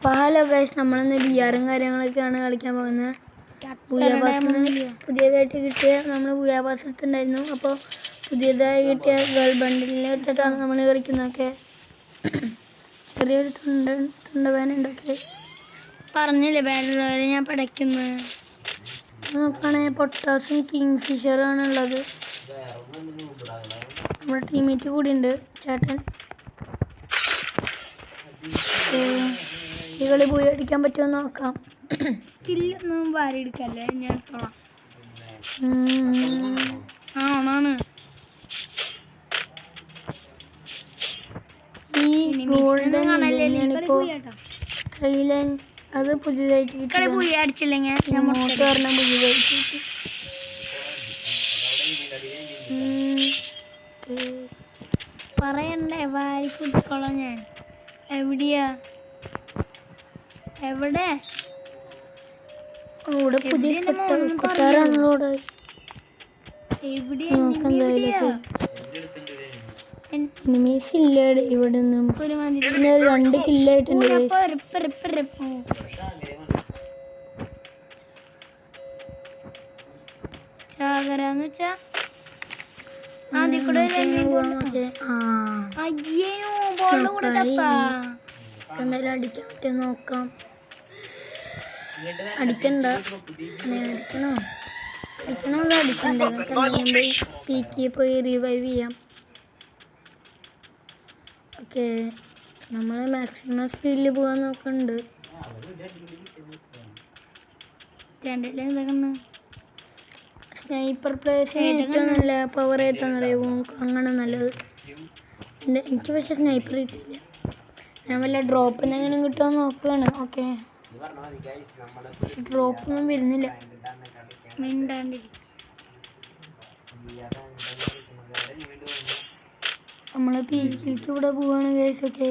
അപ്പോൾ hello guys, നമ്മളിന്ന് ബിആറും കാര്യങ്ങളൊക്കെയാണ് കളിക്കാൻ പോകുന്നത്. ബുയാബാസിന് പുതിയതായിട്ട് കിട്ടിയ നമ്മൾ ബുയാബാസ് എടുത്തിട്ടുണ്ടായിരുന്നു. അപ്പോൾ പുതിയതായി കിട്ടിയ ഗേൾ ബണ്ടിലിനെ എടുത്തിട്ടാണ് നമ്മൾ കളിക്കുന്നതൊക്കെ. ചെറിയൊരു തുണ്ടവേനുണ്ടൊക്കെ പറഞ്ഞില്ലേ ബാറ്റിൽ റോയൽ ഞാൻ പടയ്ക്കുന്നത്. നോക്കുകയാണെങ്കിൽ പൊട്ടാസും കിങ് ഫിഷറാണ് ഉള്ളത്. നമ്മുടെ ടീമേറ്റ് കൂടി ഉണ്ട്, ചേട്ടൻ. ഈ കളി പോയി അടിക്കാൻ പറ്റുമോ നോക്കാം. കില്ലൊന്നും വാരി എടുക്കല്ലേ, ഞാൻ എടുത്തോളാം. ആണാണ് ഈ ഗോൾഡൻ ഞാനിപ്പോ സ്കൈലൈൻ അത് പുതിയതായിട്ട് അടിച്ചില്ലെങ്കിൽ അങ്ങോട്ട് പറഞ്ഞ പുതിയതായിട്ട് കിട്ടി. പറയണ്ടേ, വാരി കുടിക്കോളാം ഞാൻ. എവിടെയാ എവിടെ അവിടെ പുതിയ കൊട്ടാരാണല്ലോ. എനിമീസ് ഇല്ല ഇവിടെ ഒന്നും. 2 കില്ലായിട്ടുണ്ട്. ചാകരാന്ന് വെച്ചാ എന്തായാലും അടിക്കാൻ പറ്റും നോക്കാം. അടിക്കണ്ട, അടിക്കണോ അത് അടിക്കണ്ടേ? പീക്കി പോയി റിവൈവ് ചെയ്യാം. ഓക്കെ, നമ്മൾ മാക്സിമം സ്പീഡിൽ പോകാൻ നോക്കുന്നുണ്ട്. സ്നൈപ്പർ പ്ലേയേഴ്സിന് ഏറ്റവും നല്ല പവർ ഏതാണെന്നറിയാമോ? അങ്ങനെ നല്ലത്. എനിക്ക് പക്ഷെ സ്നൈപ്പർ കിട്ടിയില്ല. ഞാൻ വല്ല ഡ്രോപ്പിൽ എങ്ങനെ കിട്ടുമെന്ന് നോക്കുകയാണ്. ഓക്കെ, ഡ്രോപ്പൊന്നും വരുന്നില്ല. നമ്മൾ പീക്കിലേക്ക് ഇവിടെ പോവാണ് ഗൈസ്. ഓക്കെ,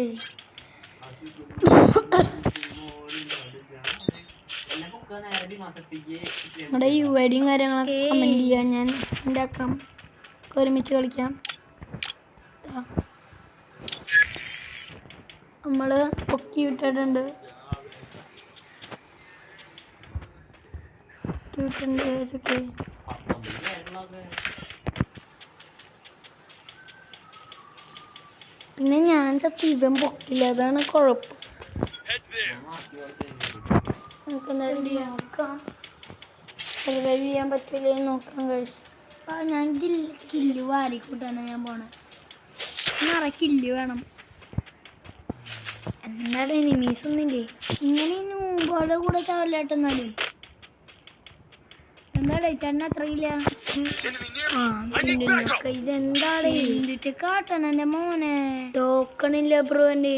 നമ്മുടെ യുഐഡിയും കാര്യങ്ങളൊക്കെ കമൻറ്റ് ചെയ്യാം, ഞാൻ ഉണ്ടാക്കാം. ഒരുമിച്ച് കളിക്കാം. നമ്മൾ പൊക്കി വിട്ടിട്ടുണ്ട്. ഓക്കെ, പിന്നെ ഞാൻ ഇവൻ പൊക്കില്ല, അതാണ് കുഴപ്പം. നമുക്ക് എന്തായാലും നോക്കാം, സർവൈവ് ചെയ്യാൻ പറ്റില്ലേ നോക്കാം ഗൈസ്. ഞാൻ കില്ല് വാരിക്കൂട്ടാണ് ഞാൻ പോണേ. കില്ല് വേണം. എന്താണ് എനിമീസ് ഒന്നില്ലേ? ഇങ്ങനെ നൂമ്പോടെ കൂടെ ചാവല്ലാട്ടെന്നാലും എന്താടേ ചേട്ടൻ അത്ര ഇല്ല. ഇതെന്താടേ എന്തിട്ട് കാട്ടണം എന്റെ മോനെ? തോക്കണില്ല ബ്രോ. എൻ്റെ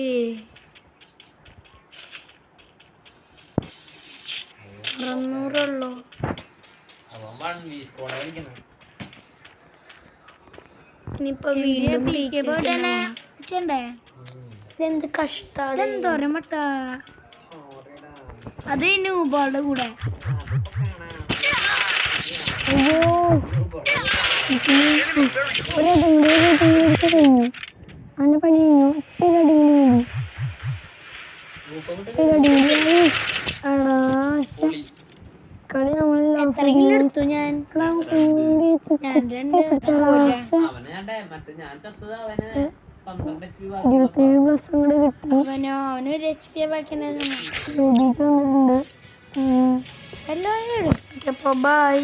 600 ഇനിയിപ്പോ വീണ്ടും ഇതെന്ത് കഷ്ടാണ്. എന്തോരം മട്ട അത് നൂമ്പോളുടെ കൂടെ. അവന്റെ പണി കളി നമ്മൾ എടുത്തു. ഞാൻ 2 അവന് ഒരു HP ബാക്കി. എല്ലാവരും ബൈ.